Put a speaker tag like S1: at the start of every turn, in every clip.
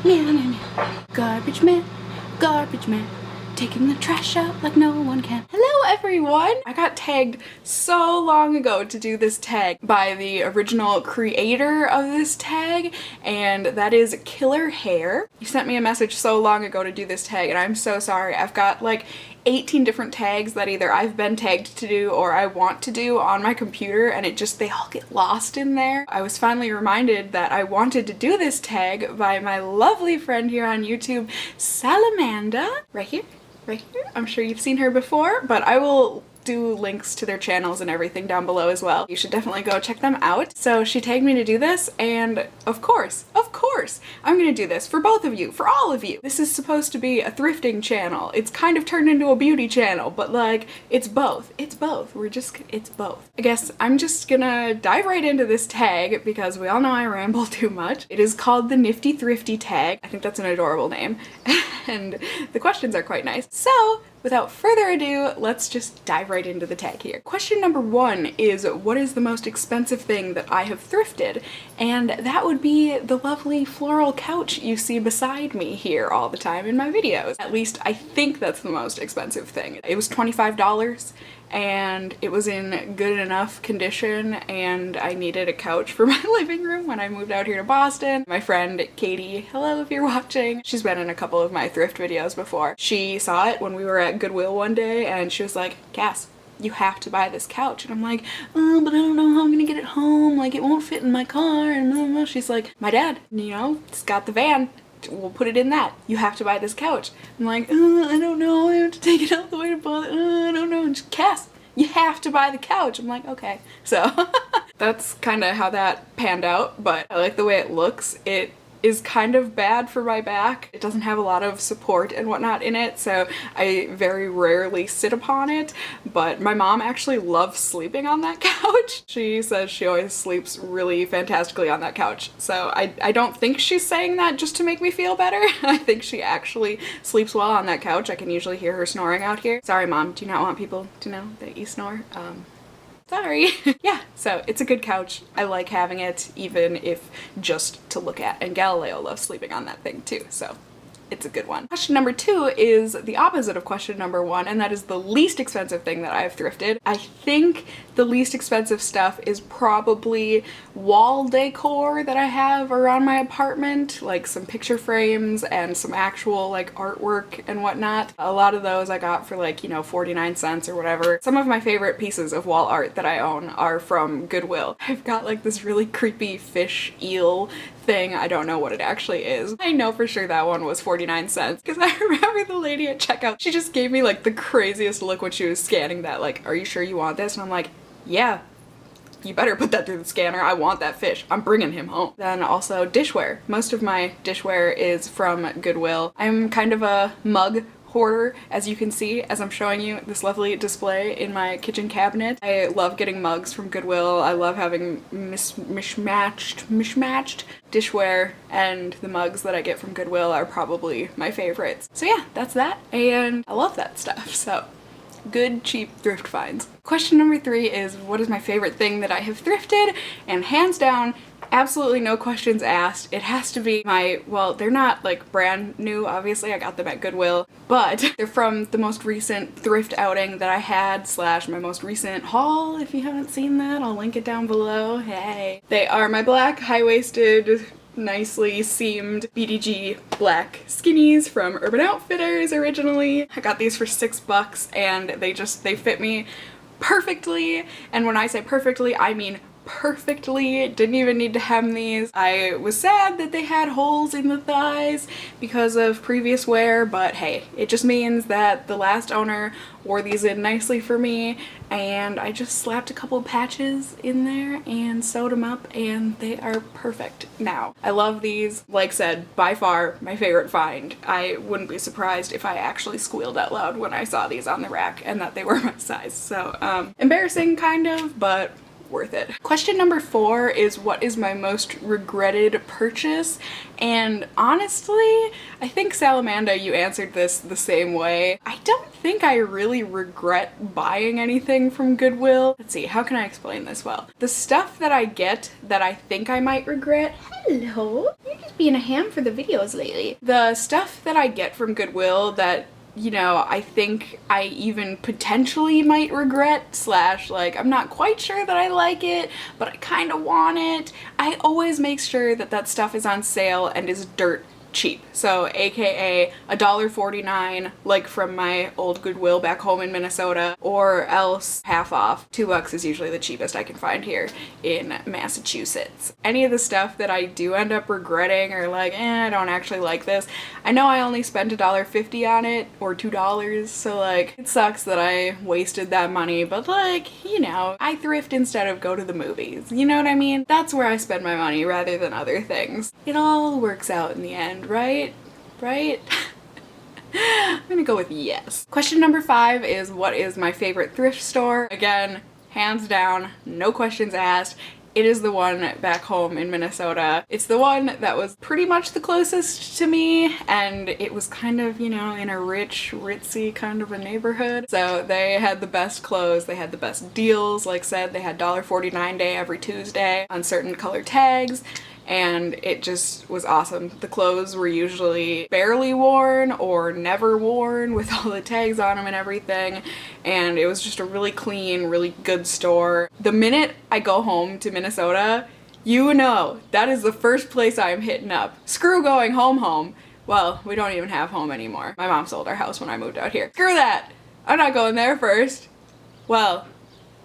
S1: Meow, meow, meow. Garbage man, garbage man, taking the trash out like no one can. Hello everyone! I got tagged so long ago to do this tag by the original creator of this tag, and that is Killer Hair. He sent me a message so long ago to do this tag, and I'm so sorry. I've got like 18 different tags that either I've been tagged to do or I want to do on my computer, and they all get lost in there. I was finally reminded that I wanted to do this tag by my lovely friend here on YouTube, Salamanda. Right here. I'm sure you've seen her before, but I will do links to their channels and everything down below as well. You should definitely go check them out. So she tagged me to do this, and of course, I'm gonna do this for both of you, for all of you. This is supposed to be a thrifting channel. It's kind of turned into a beauty channel, but like, it's both. It's both. It's both. I guess I'm just gonna dive right into this tag because we all know I ramble too much. It is called the Nifty Thrifty TAG. I think that's an adorable name. And the questions are quite nice. So, without further ado, let's just dive right into the tag here. Question number 1 is, what is the most expensive thing that I have thrifted? And that would be the lovely floral couch you see beside me here all the time in my videos. At least I think that's the most expensive thing. It was $25 and it was in good enough condition, and I needed a couch for my living room when I moved out here to Boston. My friend Katie, hello if you're watching, she's been in a couple of my thrift videos before. She saw it when we were at Goodwill one day and she was like, Cass, you have to buy this couch. And I'm like, oh, but I don't know how I'm gonna get it home, like it won't fit in my car, and blah, blah, blah. She's like, my dad, you know, it's got the van, we'll put it in that. You have to buy this couch. I'm like, I don't know, I have to take it out the way to buy it, I don't know. And she's, Cass, you have to buy the couch. I'm like, okay. So that's kind of how that panned out, but I like the way it looks. It is kind of bad for my back. It doesn't have a lot of support and whatnot in it, so I very rarely sit upon it, but my mom actually loves sleeping on that couch. She says she always sleeps really fantastically on that couch, so I don't think she's saying that just to make me feel better. I think she actually sleeps well on that couch. I can usually hear her snoring out here. Sorry, Mom, do you not want people to know that you snore? Sorry. Yeah, so it's a good couch. I like having it, even if just to look at. And Galileo loves sleeping on that thing too, so it's a good one. Question number 2 is the opposite of question number 1, and that is the least expensive thing that I've thrifted. I think the least expensive stuff is probably wall decor that I have around my apartment, like some picture frames and some actual like artwork and whatnot. A lot of those I got for like, you know, 49 cents or whatever. Some of my favorite pieces of wall art that I own are from Goodwill. I've got like this really creepy fish eel thing. I don't know what it actually is. I know for sure that one was 49 cents because I remember the lady at checkout, she just gave me like the craziest look when she was scanning that, like, are you sure you want this? And I'm like, yeah, you better put that through the scanner. I want that fish. I'm bringing him home. Then also dishware. Most of my dishware is from Goodwill. I'm kind of a mug hoarder, as you can see, as I'm showing you this lovely display in my kitchen cabinet. I love getting mugs from Goodwill. I love having mismatched dishware, and the mugs that I get from Goodwill are probably my favorites. So yeah, that's that, and I love that stuff. So good, cheap thrift finds. Question number 3 is, what is my favorite thing that I have thrifted? And hands down, absolutely no questions asked, it has to be my, well, they're not like brand new, obviously, I got them at Goodwill, but they're from the most recent thrift outing that I had, slash my most recent haul. If you haven't seen that, I'll link it down below. Hey. They are my black high-waisted, nicely seamed BDG black skinnies from Urban Outfitters originally. I got these for $6 and they fit me perfectly, and when I say perfectly, I mean perfectly. Didn't even need to hem these. I was sad that they had holes in the thighs because of previous wear, but hey, it just means that the last owner wore these in nicely for me, and I just slapped a couple patches in there and sewed them up, and they are perfect now. I love these. Like said, by far my favorite find. I wouldn't be surprised if I actually squealed out loud when I saw these on the rack and that they were my size. So embarrassing kind of, but worth it. Question number 4 is what is my most regretted purchase? And honestly, I think Salamanda, you answered this the same way. I don't think I really regret buying anything from Goodwill. Let's see, how can I explain this well? The stuff that I get that I think I might regret, hello, you're just being a ham for the videos lately. The stuff that I get from Goodwill that, you know, I think I even potentially might regret, slash like I'm not quite sure that I like it, but I kind of want it. I always make sure that that stuff is on sale and is dirt cheap. So aka $1.49 like from my old Goodwill back home in Minnesota, or else half off. $2 is usually the cheapest I can find here in Massachusetts. Any of the stuff that I do end up regretting or like, I don't actually like this, I know I only spent $1.50 on it or $2, so like it sucks that I wasted that money, but like, you know, I thrift instead of go to the movies, you know what I mean? That's where I spend my money rather than other things. It all works out in the end, right? Right? I'm gonna go with yes. Question number 5 is what is my favorite thrift store? Again, hands down, no questions asked. It is the one back home in Minnesota. It's the one that was pretty much the closest to me, and it was kind of, you know, in a rich, ritzy kind of a neighborhood. So they had the best clothes, they had the best deals. Like said, they had $1.49 day every Tuesday on certain color tags, and it just was awesome. The clothes were usually barely worn or never worn with all the tags on them and everything, and it was just a really clean, really good store. The minute I go home to Minnesota, you know, that is the first place I'm hitting up. Screw going home. Well, we don't even have home anymore. My mom sold our house when I moved out here. Screw that! I'm not going there first. Well,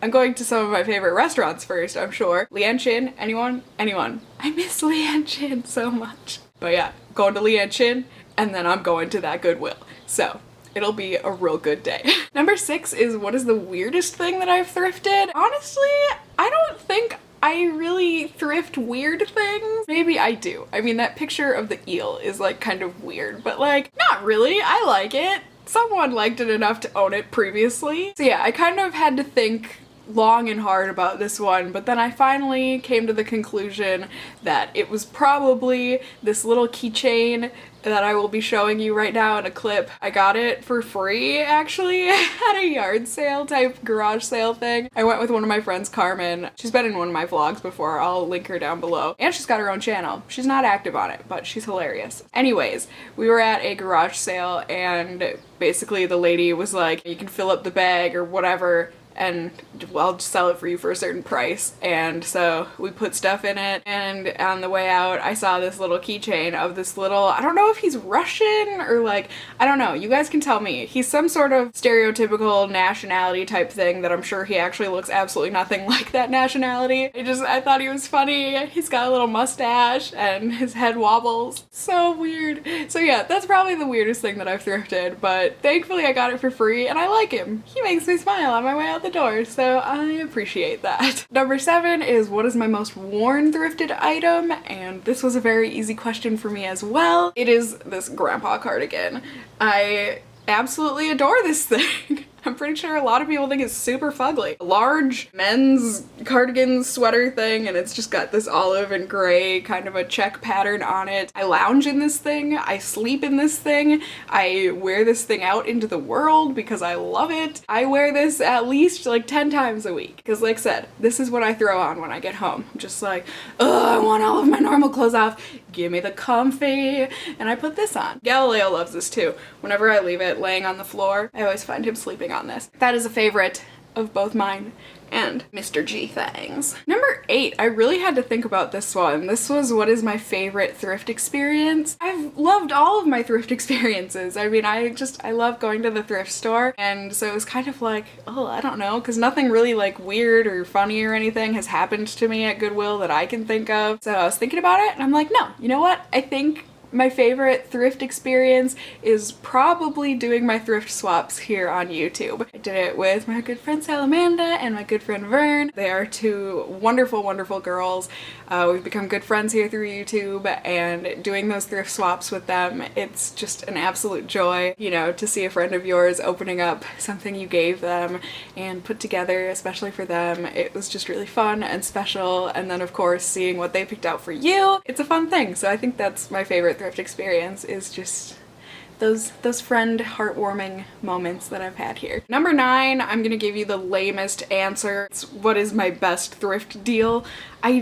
S1: I'm going to some of my favorite restaurants first, I'm sure. Leanne Chin, anyone? Anyone. I miss Leanne Chin so much. But yeah, going to Leanne Chin, and then I'm going to that Goodwill. So it'll be a real good day. Number 6 is what is the weirdest thing that I've thrifted? Honestly, I don't think I really thrift weird things. Maybe I do. I mean, that picture of the eel is like kind of weird, but like, not really. I like it. Someone liked it enough to own it previously. So yeah, I kind of had to think long and hard about this one, but then I finally came to the conclusion that it was probably this little keychain that I will be showing you right now in a clip. I got it for free actually at a yard sale type garage sale thing. I went with one of my friends, Carmen. She's been in one of my vlogs before. I'll link her down below. And she's got her own channel. She's not active on it, but she's hilarious. Anyways, we were at a garage sale and basically the lady was like, you can fill up the bag or whatever, and I'll just sell it for you for a certain price. And so we put stuff in it, and on the way out I saw this little keychain of this little, I don't know if he's Russian or like, I don't know, you guys can tell me. He's some sort of stereotypical nationality type thing that I'm sure he actually looks absolutely nothing like that nationality. I thought he was funny. He's got a little mustache and his head wobbles. So weird. So yeah, that's probably the weirdest thing that I've thrifted, but thankfully I got it for free and I like him. He makes me smile on my way out the door, so I appreciate that. Number 7 is what is my most worn thrifted item, and this was a very easy question for me as well. It is this grandpa cardigan. I absolutely adore this thing. I'm pretty sure a lot of people think it's super fugly. A large men's cardigan sweater thing, and it's just got this olive and gray kind of a check pattern on it. I lounge in this thing, I sleep in this thing, I wear this thing out into the world because I love it. I wear this at least like 10 times a week because like I said, this is what I throw on when I get home. I'm just like, oh, I want all of my normal clothes off. Give me the comfy, and I put this on. Galileo loves this too. Whenever I leave it laying on the floor, I always find him sleeping on this. That is a favorite of both mine and Mr. G Thang's. Number 8, I really had to think about this one. This was what is my favorite thrift experience. I've loved all of my thrift experiences. I mean, I love going to the thrift store, and so it was kind of like, oh, I don't know, because nothing really like weird or funny or anything has happened to me at Goodwill that I can think of. So I was thinking about it and I'm like, no, you know what? I think My favorite thrift experience is probably doing my thrift swaps here on YouTube. I did it with my good friend Salamanda and my good friend Vern. They are two wonderful, wonderful girls. We've become good friends here through YouTube, and doing those thrift swaps with them, it's just an absolute joy, you know, to see a friend of yours opening up something you gave them and put together, especially for them. It was just really fun and special, and then of course seeing what they picked out for you. It's a fun thing, so I think that's my favorite thrift experience, is just those friend heartwarming moments that I've had here. Number 9, I'm gonna give you the lamest answer. It's what is my best thrift deal? I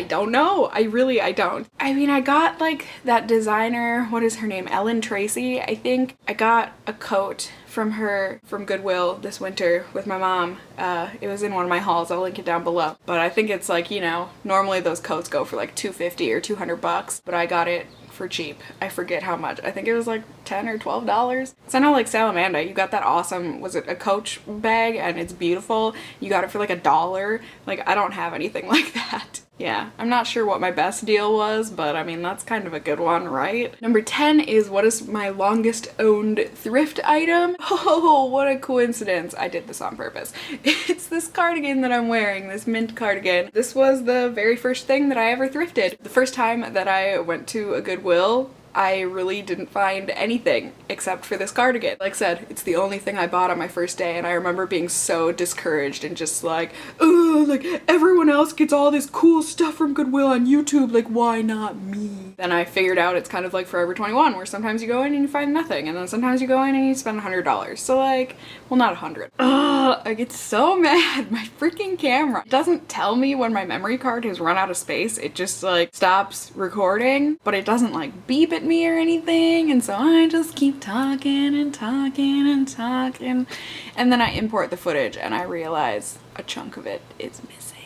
S1: don't know. I don't. I mean, I got like that designer, what is her name? Ellen Tracy, I think. I got a coat from her from Goodwill this winter with my mom. It was in one of my hauls. I'll link it down below. But I think it's like, you know, normally those coats go for like $250 or $200, but I got it for cheap. I forget how much. I think it was like $10 or $12. So I know, like, Salamanda, you got that awesome, was it a Coach bag, and it's beautiful. You got it for like $1. Like, I don't have anything like that. Yeah, I'm not sure what my best deal was, but I mean, that's kind of a good one, right? Number 10 is what is my longest owned thrift item? Oh, what a coincidence. I did this on purpose. It's this cardigan that I'm wearing, this mint cardigan. This was the very first thing that I ever thrifted. The first time that I went to a Goodwill, I really didn't find anything except for this cardigan. Like I said, it's the only thing I bought on my first day, and I remember being so discouraged and just like, ugh, like everyone else gets all this cool stuff from Goodwill on YouTube, like why not me? Then I figured out it's kind of like Forever 21, where sometimes you go in and you find nothing, and then sometimes you go in and you spend $100. So like, well, not 100. Ugh, I get so mad. My freaking camera. It doesn't tell me when my memory card has run out of space. It just like stops recording, but it doesn't like beep at me or anything, and so I just keep talking and talking and talking, and then I import the footage and I realize a chunk of it is missing.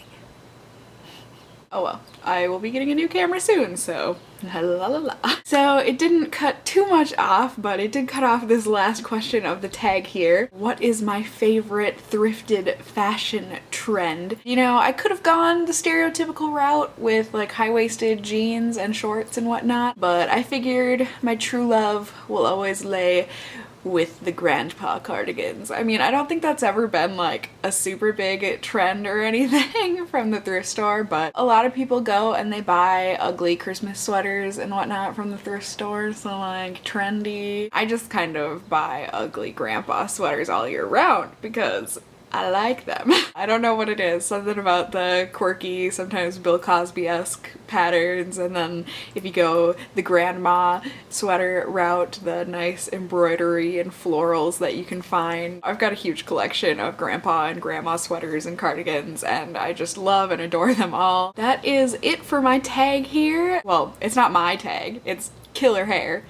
S1: Oh well, I will be getting a new camera soon, so la la la la. So it didn't cut too much off, but it did cut off this last question of the tag here. What is my favorite thrifted fashion trend? You know, I could have gone the stereotypical route with like high-waisted jeans and shorts and whatnot, but I figured my true love will always lay with the grandpa cardigans. I mean, I don't think that's ever been like a super big trend or anything from the thrift store, but a lot of people go and they buy ugly Christmas sweaters and whatnot from the thrift store, so like trendy. I just kind of buy ugly grandpa sweaters all year round because I like them. I don't know what it is, something about the quirky, sometimes Bill Cosby-esque patterns, and then if you go the grandma sweater route, the nice embroidery and florals that you can find. I've got a huge collection of grandpa and grandma sweaters and cardigans, and I just love and adore them all. That is it for my tag here. Well, it's not my tag, it's Killer Hair.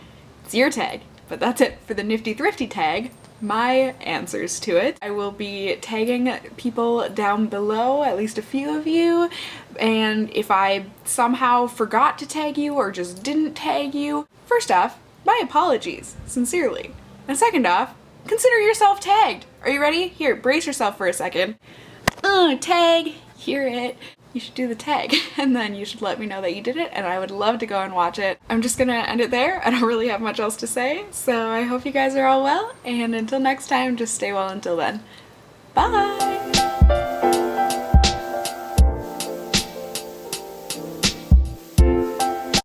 S1: It's your tag, but that's it for the Nifty Thrifty tag. My answers to it. I will be tagging people down below, at least a few of you, and if I somehow forgot to tag you or just didn't tag you, first off, my apologies, sincerely. And second off, consider yourself tagged. Are you ready? Here, brace yourself for a second. Tag, hear it. You should do the tag, and then you should let me know that you did it, and I would love to go and watch it. I'm just gonna end it there. I don't really have much else to say, so I hope you guys are all well, and until next time, just stay well until then. Bye!